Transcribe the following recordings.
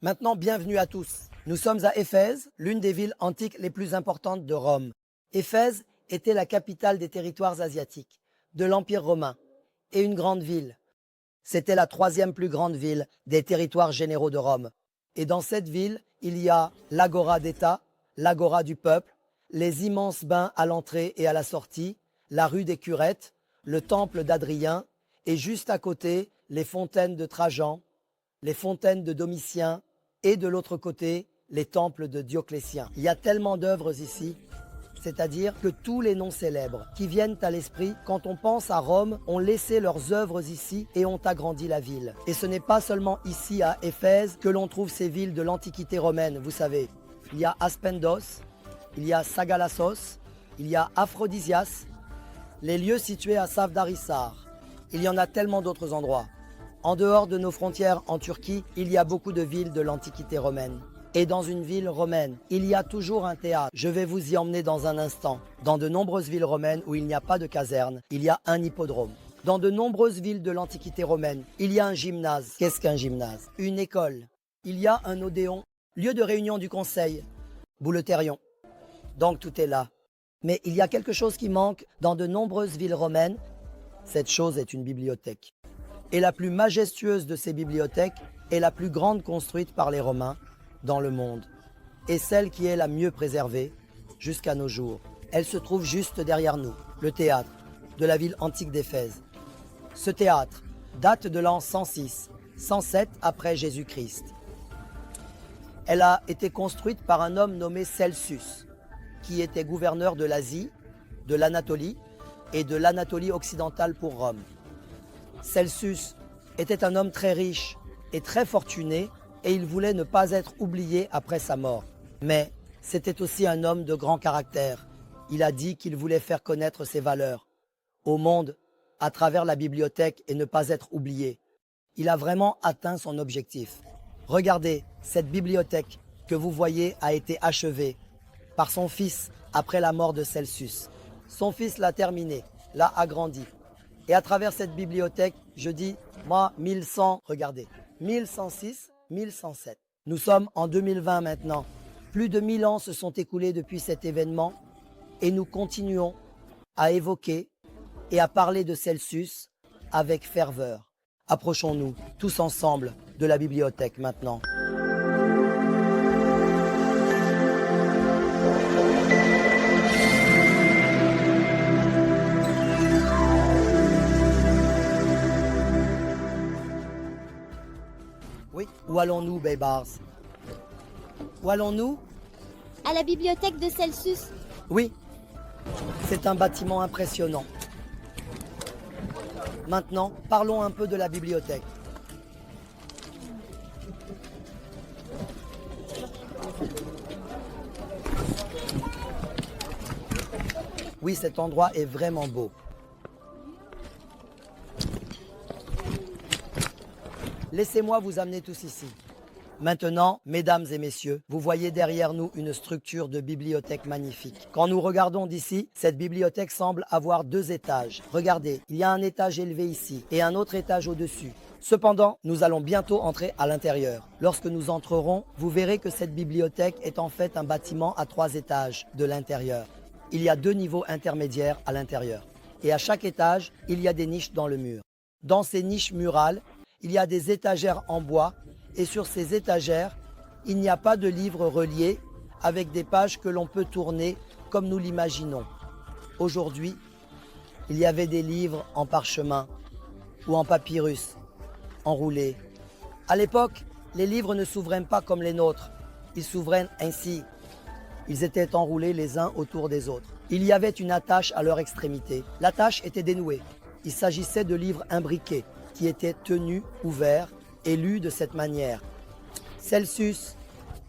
Maintenant, bienvenue à tous. Nous sommes à Éphèse, l'une des villes antiques les plus importantes de Rome. Éphèse était la capitale des territoires asiatiques, de l'Empire romain, et une grande ville. C'était la troisième plus grande ville des territoires généraux de Rome. Et dans cette ville, il y a l'Agora d'État, l'Agora du peuple, les immenses bains à l'entrée et à la sortie, la rue des Curettes, le temple d'Adrien, et juste à côté, les fontaines de Trajan, les fontaines de Domitien, et de l'autre côté, les temples de Dioclétien. Il y a tellement d'œuvres ici, c'est-à-dire que tous les noms célèbres qui viennent à l'esprit quand on pense à Rome ont laissé leurs œuvres ici et ont agrandi la ville. Et ce n'est pas seulement ici à Éphèse que l'on trouve ces villes de l'Antiquité romaine, vous savez. Il y a Aspendos, il y a Sagalassos, il y a Aphrodisias, les lieux situés à Savdarissar. Il y en a tellement d'autres endroits. En dehors de nos frontières en Turquie, il y a beaucoup de villes de l'Antiquité romaine. Et dans une ville romaine, il y a toujours un théâtre. Je vais vous y emmener dans un instant. Dans de nombreuses villes romaines où il n'y a pas de caserne, il y a un hippodrome. Dans de nombreuses villes de l'Antiquité romaine, il y a un gymnase. Qu'est-ce qu'un gymnase? Une école. Il y a un odéon, lieu de réunion du conseil, Bouleuterion. Donc tout est là. Mais il y a quelque chose qui manque dans de nombreuses villes romaines. Cette chose est une bibliothèque. Et la plus majestueuse de ces bibliothèques est la plus grande construite par les Romains dans le monde, et celle qui est la mieux préservée jusqu'à nos jours. Elle se trouve juste derrière nous, le théâtre de la ville antique d'Éphèse. Ce théâtre date de l'an 106, 107 après Jésus-Christ. Elle a été construite par un homme nommé Celsus, qui était gouverneur de l'Asie, de l'Anatolie et de l'Anatolie occidentale pour Rome. Celsus était un homme très riche et très fortuné, et il voulait ne pas être oublié après sa mort. Mais c'était aussi un homme de grand caractère. Il a dit qu'il voulait faire connaître ses valeurs au monde à travers la bibliothèque et ne pas être oublié. Il a vraiment atteint son objectif. Regardez, cette bibliothèque que vous voyez a été achevée par son fils après la mort de Celsus. Son fils l'a terminée, l'a agrandie. Et à travers cette bibliothèque, je dis, moi, 1100, regardez, 1106, 1107. Nous sommes en 2020 maintenant. Plus de 1000 ans se sont écoulés depuis cet événement et nous continuons à évoquer et à parler de Celsus avec ferveur. Approchons-nous tous ensemble de la bibliothèque maintenant. Oui, où allons-nous, Baybars? Où allons-nous? À la bibliothèque de Celsus. Oui, c'est un bâtiment impressionnant. Maintenant, parlons un peu de la bibliothèque. Oui, cet endroit est vraiment beau. Laissez-moi vous amener tous ici. Maintenant, mesdames et messieurs, vous voyez derrière nous une structure de bibliothèque magnifique. Quand nous regardons d'ici, cette bibliothèque semble avoir 2 étages. Regardez, il y a un étage élevé ici et un autre étage au-dessus. Cependant, nous allons bientôt entrer à l'intérieur. Lorsque nous entrerons, vous verrez que cette bibliothèque est en fait un bâtiment à 3 étages de l'intérieur. Il y a 2 niveaux intermédiaires à l'intérieur. Et à chaque étage, il y a des niches dans le mur. Dans ces niches murales, il y a des étagères en bois. Et sur ces étagères, il n'y a pas de livres reliés avec des pages que l'on peut tourner comme nous l'imaginons. Aujourd'hui, il y avait des livres en parchemin ou en papyrus, enroulés. À l'époque, les livres ne s'ouvraient pas comme les nôtres. Ils s'ouvraient ainsi. Ils étaient enroulés les uns autour des autres. Il y avait une attache à leur extrémité. L'attache était dénouée. Il s'agissait de livres imbriqués qui étaient tenus ouverts et lu de cette manière. Celsus,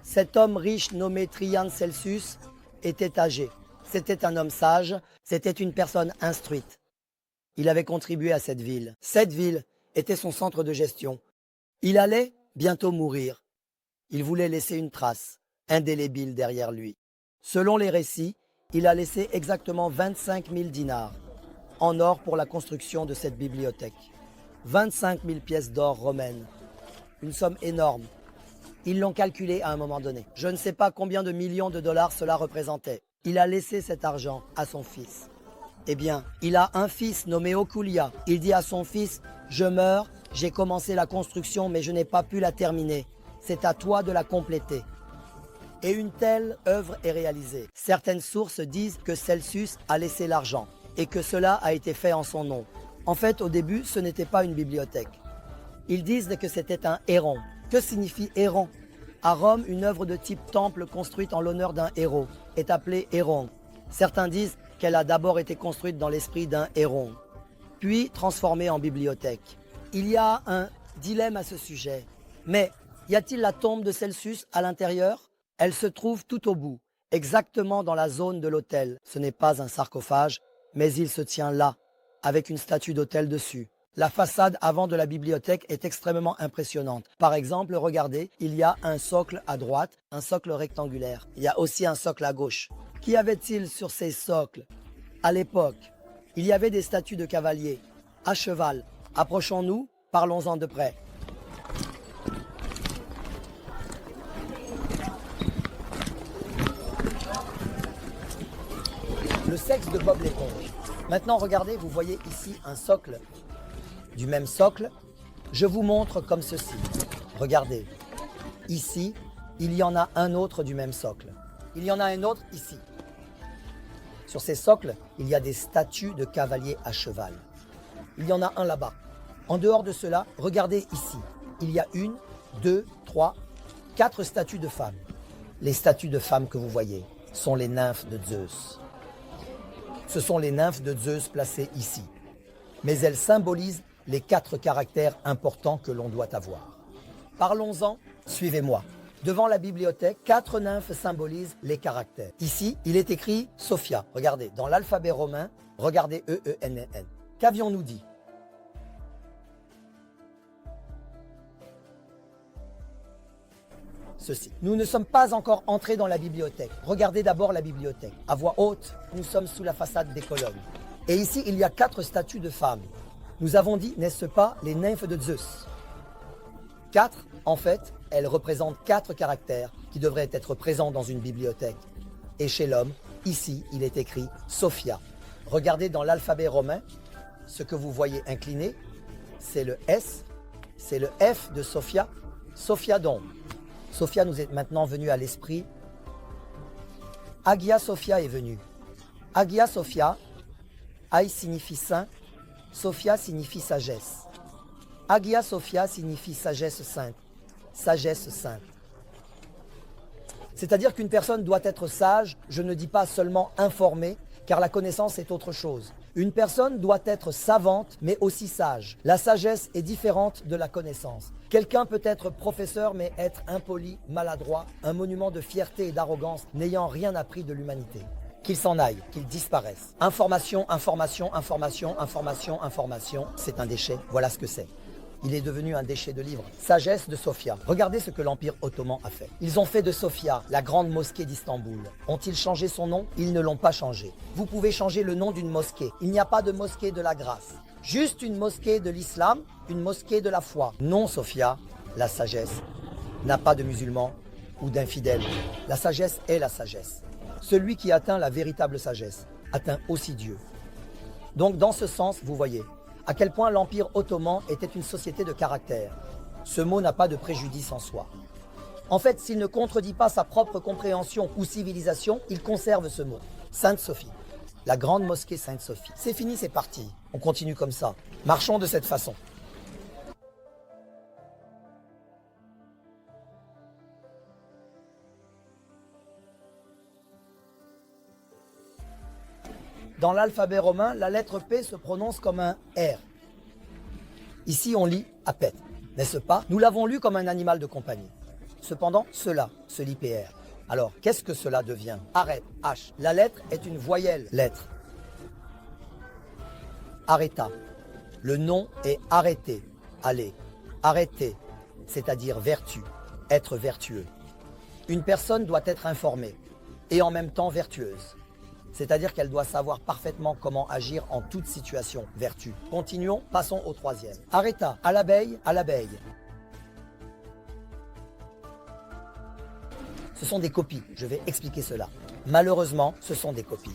cet homme riche nommé Trian Celsus, était âgé. C'était un homme sage, c'était une personne instruite. Il avait contribué à cette ville. Cette ville était son centre de gestion. Il allait bientôt mourir. Il voulait laisser une trace, indélébile derrière lui. Selon les récits, il a laissé exactement 25 000 dinars en or pour la construction de cette bibliothèque. 25 000 pièces d'or romaines. Une somme énorme. Ils l'ont calculé à un moment donné. Je ne sais pas combien de millions de dollars cela représentait. Il a laissé cet argent à son fils. Eh bien, il a un fils nommé Okulia. Il dit à son fils, « Je meurs, j'ai commencé la construction mais je n'ai pas pu la terminer. C'est à toi de la compléter. » Et une telle œuvre est réalisée. Certaines sources disent que Celsus a laissé l'argent et que cela a été fait en son nom. En fait, au début, ce n'était pas une bibliothèque. Ils disent que c'était un héron. Que signifie héron? À Rome, une œuvre de type temple construite en l'honneur d'un héros est appelée héron. Certains disent qu'elle a d'abord été construite dans l'esprit d'un héron, puis transformée en bibliothèque. Il y a un dilemme à ce sujet. Mais y a-t-il la tombe de Celsus à l'intérieur? Elle se trouve tout au bout, exactement dans la zone de l'autel. Ce n'est pas un sarcophage, mais il se tient là, avec une statue d'autel dessus. La façade avant de la bibliothèque est extrêmement impressionnante. Par exemple, regardez, il y a un socle à droite, un socle rectangulaire. Il y a aussi un socle à gauche. Qu'y avait-il sur ces socles? À l'époque, il y avait des statues de cavaliers, à cheval. Approchons-nous, parlons-en de près. Le sexe de Bob l'éponge. Maintenant, regardez, vous voyez ici un socle. Du même socle, je vous montre comme ceci. Regardez, ici, il y en a un autre du même socle. Il y en a un autre ici. Sur ces socles, il y a des statues de cavaliers à cheval. Il y en a un là-bas. En dehors de cela, regardez ici. Il y a 1, 2, 3, 4 statues de femmes. Les statues de femmes que vous voyez sont les nymphes de Zeus. Ce sont les nymphes de Zeus placées ici. Mais elles symbolisent les 4 caractères importants que l'on doit avoir. Parlons-en, suivez-moi. Devant la bibliothèque, 4 nymphes symbolisent les caractères. Ici, il est écrit Sophia. Regardez, dans l'alphabet romain, regardez E-E-N-N. Qu'avions-nous dit? Ceci. Nous ne sommes pas encore entrés dans la bibliothèque. Regardez d'abord la bibliothèque. À voix haute, nous sommes sous la façade des colonnes. Et ici, il y a 4 statues de femmes. Nous avons dit, n'est-ce pas, les nymphes de Zeus. 4, en fait, elles représentent 4 caractères qui devraient être présents dans une bibliothèque. Et chez l'homme, ici, il est écrit Sophia. Regardez dans l'alphabet romain, ce que vous voyez incliné, c'est le S, c'est le F de Sophia, Sophia Dom. Sophia nous est maintenant venue à l'esprit. Hagia Sophia est venue. Hagia Sophia, Haï signifie saint, Sophia signifie sagesse. Hagia Sophia signifie sagesse sainte. Sagesse sainte. C'est-à-dire qu'une personne doit être sage, je ne dis pas seulement informée, car la connaissance est autre chose. Une personne doit être savante, mais aussi sage. La sagesse est différente de la connaissance. Quelqu'un peut être professeur, mais être impoli, maladroit, un monument de fierté et d'arrogance, n'ayant rien appris de l'humanité. Qu'il s'en aille, qu'il disparaisse. Information, information, information, information, information, c'est un déchet. Voilà ce que c'est. Il est devenu un déchet de livres. Sagesse de Sophia. Regardez ce que l'Empire ottoman a fait. Ils ont fait de Sophia la grande mosquée d'Istanbul. Ont-ils changé son nom? Ils ne l'ont pas changé. Vous pouvez changer le nom d'une mosquée. Il n'y a pas de mosquée de la grâce. Juste une mosquée de l'islam, une mosquée de la foi. Non, Sophia, la sagesse n'a pas de musulmans ou d'infidèles. La sagesse est la sagesse. Celui qui atteint la véritable sagesse atteint aussi Dieu. Donc dans ce sens, vous voyez à quel point l'Empire ottoman était une société de caractère. Ce mot n'a pas de préjudice en soi. En fait, s'il ne contredit pas sa propre compréhension ou civilisation, il conserve ce mot. Sainte Sophie, la grande mosquée Sainte Sophie. C'est fini, c'est parti. On continue comme ça. Marchons de cette façon. Dans l'alphabet romain, la lettre P se prononce comme un R. Ici, on lit Apet, n'est-ce pas? Nous l'avons lu comme un animal de compagnie. Cependant, cela se lit PR. Alors, qu'est-ce que cela devient? Arrête, H. La lettre est une voyelle lettre. Arrêta. Le nom est arrêté. Allez, arrêter, c'est-à-dire vertu, être vertueux. Une personne doit être informée et en même temps vertueuse. C'est-à-dire qu'elle doit savoir parfaitement comment agir en toute situation. Vertu. Continuons, passons au 3e. Arrêta, à l'abeille, à l'abeille. Ce sont des copies. Je vais expliquer cela. Malheureusement, ce sont des copies.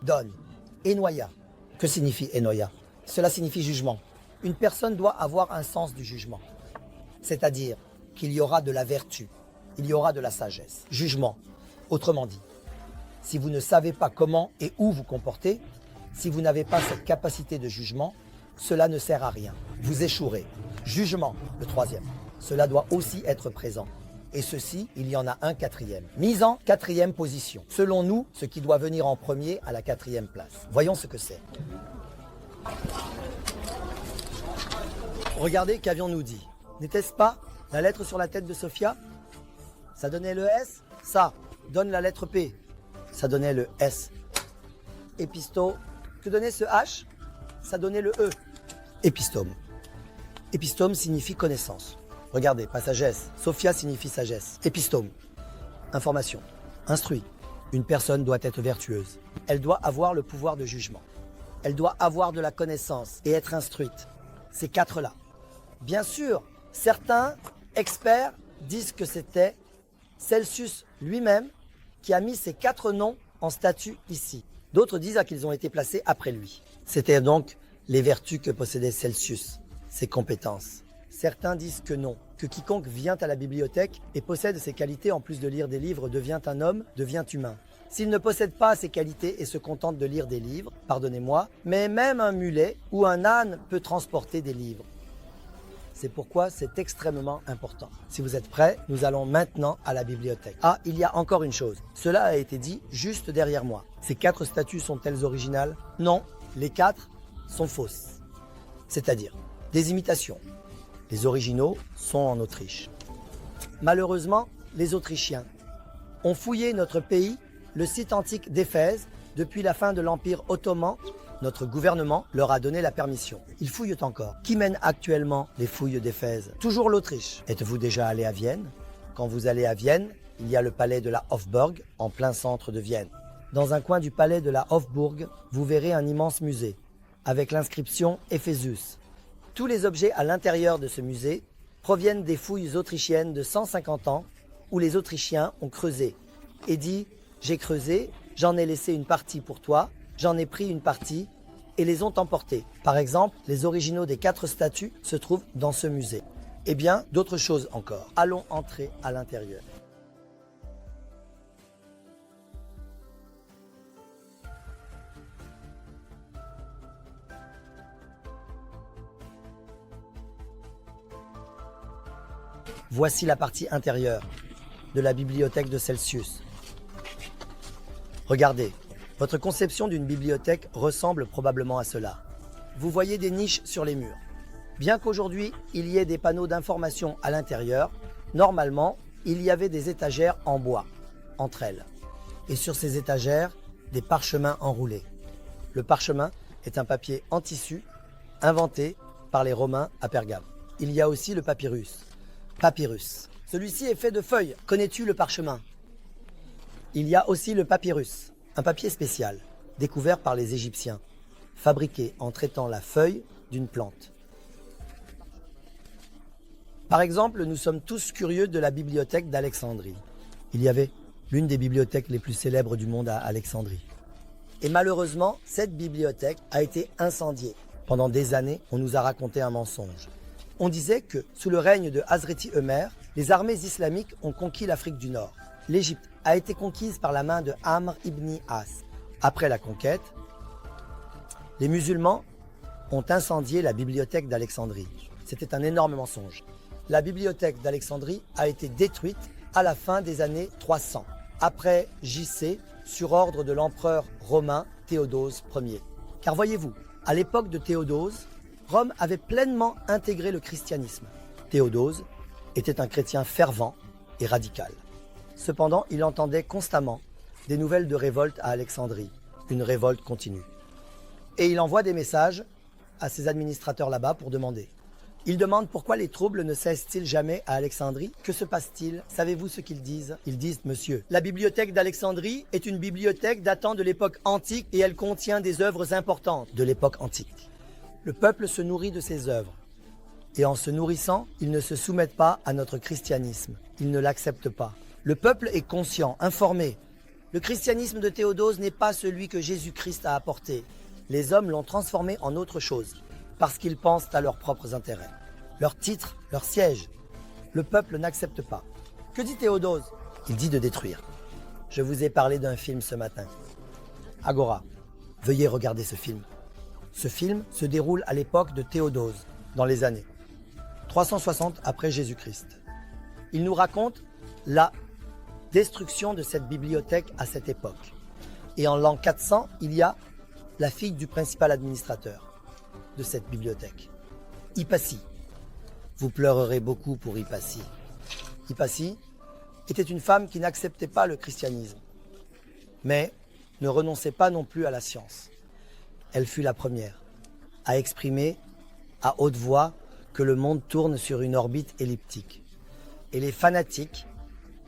Donne. Enoia. Que signifie Enoia? Cela signifie jugement. Une personne doit avoir un sens du jugement. C'est-à-dire qu'il y aura de la vertu, il y aura de la sagesse. Jugement. Autrement dit, si vous ne savez pas comment et où vous comporter, si vous n'avez pas cette capacité de jugement, cela ne sert à rien. Vous échouerez. Jugement, le troisième. Cela doit aussi être présent. Et ceci, il y en a un quatrième. Mise en quatrième position. Selon nous, ce qui doit venir en premier à la quatrième place. Voyons ce que c'est. Regardez, qu'avions-nous dit? N'était-ce pas la lettre sur la tête de Sophia? Ça donnait le S. Ça donne la lettre P. Ça donnait le S. Épisto. Que donnait ce H? Ça donnait le E. Épistome. Épistome signifie connaissance. Regardez, pas sagesse. Sophia signifie sagesse. Épistome. Information. Instruit. Une personne doit être vertueuse. Elle doit avoir le pouvoir de jugement. Elle doit avoir de la connaissance et être instruite. Ces quatre-là. Bien sûr, certains experts disent que c'était Celsus lui-même qui a mis ces quatre noms en statue ici. D'autres disent qu'ils ont été placés après lui. C'était donc les vertus que possédait Celsus, ses compétences. Certains disent que non, que quiconque vient à la bibliothèque et possède ces qualités en plus de lire des livres devient un homme, devient humain. S'il ne possède pas ces qualités et se contente de lire des livres, pardonnez-moi, mais même un mulet ou un âne peut transporter des livres. C'est pourquoi c'est extrêmement important. Si vous êtes prêts, nous allons maintenant à la bibliothèque. Ah, il y a encore une chose. Cela a été dit juste derrière moi. Ces quatre statues sont-elles originales? Non, les quatre sont fausses. C'est-à-dire des imitations. Les originaux sont en Autriche. Malheureusement, les Autrichiens ont fouillé notre pays, le site antique d'Éphèse, depuis la fin de l'Empire ottoman. Notre gouvernement leur a donné la permission. Ils fouillent encore. Qui mène actuellement les fouilles d'Éphèse? Toujours l'Autriche. Êtes-vous déjà allé à Vienne? Quand vous allez à Vienne, il y a le palais de la Hofburg, en plein centre de Vienne. Dans un coin du palais de la Hofburg, vous verrez un immense musée, avec l'inscription Ephesus. Tous les objets à l'intérieur de ce musée proviennent des fouilles autrichiennes de 150 ans où les Autrichiens ont creusé et dit « J'ai creusé, j'en ai laissé une partie pour toi, j'en ai pris une partie et les ont emportés. » Par exemple, les originaux des quatre statues se trouvent dans ce musée. Eh bien, d'autres choses encore. Allons entrer à l'intérieur. Voici la partie intérieure de la bibliothèque de Celsus. Regardez, votre conception d'une bibliothèque ressemble probablement à cela. Vous voyez des niches sur les murs. Bien qu'aujourd'hui, il y ait des panneaux d'information à l'intérieur, normalement, il y avait des étagères en bois, entre elles. Et sur ces étagères, des parchemins enroulés. Le parchemin est un papier en tissu inventé par les Romains à Pergame. Il y a aussi le papyrus. Papyrus. Celui-ci est fait de feuilles. Connais-tu le parchemin? Il y a aussi le papyrus, un papier spécial, découvert par les Égyptiens, fabriqué en traitant la feuille d'une plante. Par exemple, nous sommes tous curieux de la bibliothèque d'Alexandrie. Il y avait l'une des bibliothèques les plus célèbres du monde à Alexandrie. Et malheureusement, cette bibliothèque a été incendiée. Pendant des années, on nous a raconté un mensonge. On disait que, sous le règne de Hazreti Ömer, les armées islamiques ont conquis l'Afrique du Nord. L'Égypte a été conquise par la main de Amr ibn As. Après la conquête, les musulmans ont incendié la bibliothèque d'Alexandrie. C'était un énorme mensonge. La bibliothèque d'Alexandrie a été détruite à la fin des années 300, après JC, sur ordre de l'empereur romain Théodose Ier. Car voyez-vous, à l'époque de Théodose, Rome avait pleinement intégré le christianisme. Théodose était un chrétien fervent et radical. Cependant, il entendait constamment des nouvelles de révolte à Alexandrie, une révolte continue. Et il envoie des messages à ses administrateurs là-bas pour demander. Il demande pourquoi les troubles ne cessent-ils jamais à Alexandrie? Que se passe-t-il? Savez-vous ce qu'ils disent? Ils disent, monsieur, la bibliothèque d'Alexandrie est une bibliothèque datant de l'époque antique et elle contient des œuvres importantes de l'époque antique. Le peuple se nourrit de ses œuvres. Et en se nourrissant, ils ne se soumettent pas à notre christianisme. Ils ne l'acceptent pas. Le peuple est conscient, informé. Le christianisme de Théodose n'est pas celui que Jésus-Christ a apporté. Les hommes l'ont transformé en autre chose, parce qu'ils pensent à leurs propres intérêts. Leur titre, leur siège. Le peuple n'accepte pas. Que dit Théodose? Il dit de détruire. Je vous ai parlé d'un film ce matin. Agora, veuillez regarder ce film. Ce film se déroule à l'époque de Théodose, dans les années 360 après Jésus-Christ. Il nous raconte la destruction de cette bibliothèque à cette époque. Et en l'an 400, il y a la fille du principal administrateur de cette bibliothèque, Hypatie. Vous pleurerez beaucoup pour Hypatie. Hypatie était une femme qui n'acceptait pas le christianisme, mais ne renonçait pas non plus à la science. Elle fut la première à exprimer à haute voix que le monde tourne sur une orbite elliptique. Et les fanatiques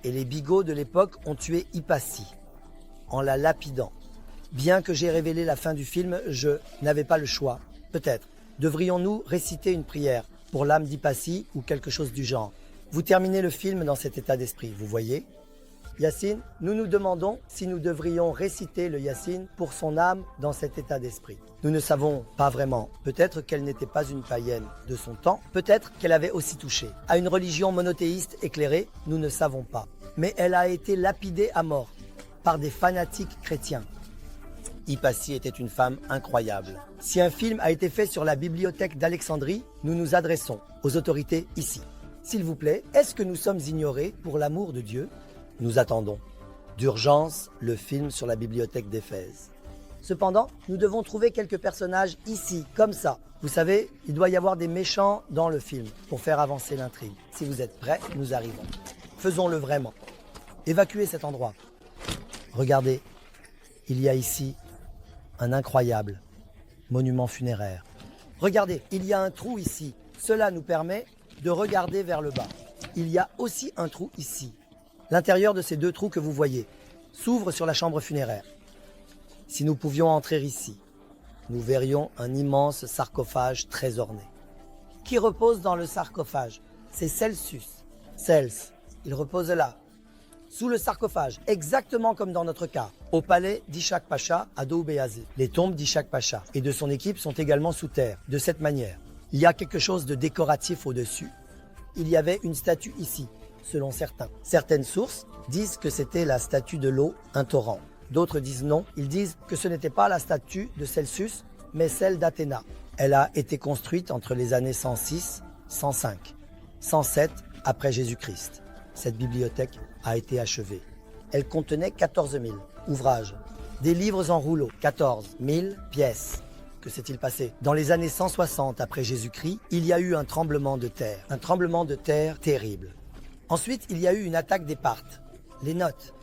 et les bigots de l'époque ont tué Hypatie en la lapidant. Bien que j'ai révélé la fin du film, je n'avais pas le choix. Peut-être devrions-nous réciter une prière pour l'âme d'Hypatie ou quelque chose du genre. Vous terminez le film dans cet état d'esprit, vous voyez? Yassine, nous nous demandons si nous devrions réciter le Yassine pour son âme dans cet état d'esprit. Nous ne savons pas vraiment. Peut-être qu'elle n'était pas une païenne de son temps. Peut-être qu'elle avait aussi touché à une religion monothéiste éclairée. Nous ne savons pas. Mais elle a été lapidée à mort par des fanatiques chrétiens. Hypatie était une femme incroyable. Si un film a été fait sur la bibliothèque d'Alexandrie, nous nous adressons aux autorités ici. S'il vous plaît, est-ce que nous sommes ignorés pour l'amour de Dieu? Nous attendons d'urgence le film sur la bibliothèque d'Éphèse. Cependant, nous devons trouver quelques personnages ici, comme ça. Vous savez, il doit y avoir des méchants dans le film pour faire avancer l'intrigue. Si vous êtes prêts, nous arrivons. Faisons-le vraiment. Évacuez cet endroit. Regardez, il y a ici un incroyable monument funéraire. Regardez, il y a un trou ici. Cela nous permet de regarder vers le bas. Il y a aussi un trou ici. L'intérieur de ces deux trous que vous voyez s'ouvre sur la chambre funéraire. Si nous pouvions entrer ici, nous verrions un immense sarcophage très orné. Qui repose dans le sarcophage? C'est Celsus. Cels, il repose là, sous le sarcophage, exactement comme dans notre cas, au palais d'Ishak Pacha à Doumbéazé. Les tombes d'Ishak Pacha et de son équipe sont également sous terre, de cette manière. Il y a quelque chose de décoratif au-dessus. Il y avait une statue ici, selon certains. Certaines sources disent que c'était la statue de l'eau, un torrent. D'autres disent non, ils disent que ce n'était pas la statue de Celsus, mais celle d'Athéna. Elle a été construite entre les années 106, 105, 107 après Jésus-Christ. Cette bibliothèque a été achevée. Elle contenait 14 000 ouvrages, des livres en rouleau, 14 000 pièces. Que s'est-il passé? Dans les années 160 après Jésus-Christ, il y a eu un tremblement de terre terrible. Ensuite, il y a eu une attaque des Parthes, les Notes.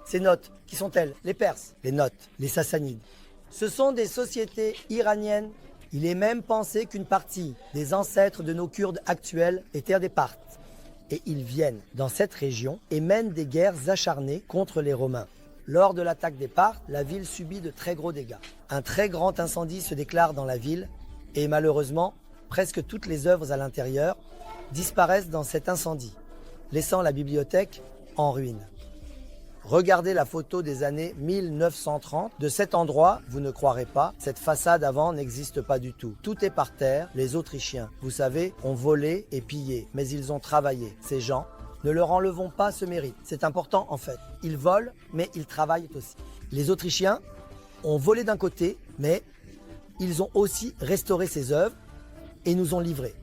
Ces Notes, qui sont-elles? Les Perses, les Notes, les Sassanides. Ce sont des sociétés iraniennes. Il est même pensé qu'une partie des ancêtres de nos Kurdes actuels étaient des Parthes. Et ils viennent dans cette région et mènent des guerres acharnées contre les Romains. Lors de l'attaque des Parthes, la ville subit de très gros dégâts. Un très grand incendie se déclare dans la ville et malheureusement, presque toutes les œuvres à l'intérieur disparaissent dans cet incendie, laissant la bibliothèque en ruine. Regardez la photo des années 1930. De cet endroit, vous ne croirez pas, cette façade avant n'existe pas du tout. Tout est par terre. Les Autrichiens, vous savez, ont volé et pillé, mais ils ont travaillé. Ces gens, ne leur enlevons pas ce mérite. C'est important en fait. Ils volent, mais ils travaillent aussi. Les Autrichiens ont volé d'un côté, mais ils ont aussi restauré ces œuvres et nous ont livré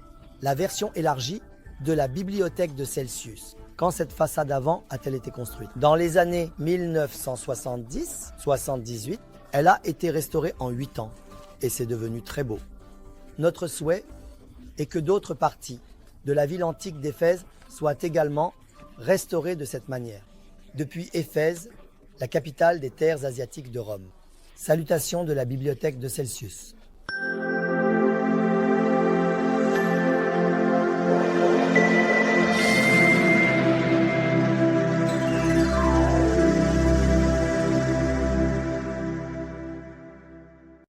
la version élargie de la bibliothèque de Celsus. Quand cette façade avant a-t-elle été construite? Dans les années 1970-78, elle a été restaurée en 8 ans et c'est devenu très beau. Notre souhait est que d'autres parties de la ville antique d'Éphèse soient également restaurées de cette manière. Depuis Éphèse, la capitale des terres asiatiques de Rome. Salutations de la bibliothèque de Celsus.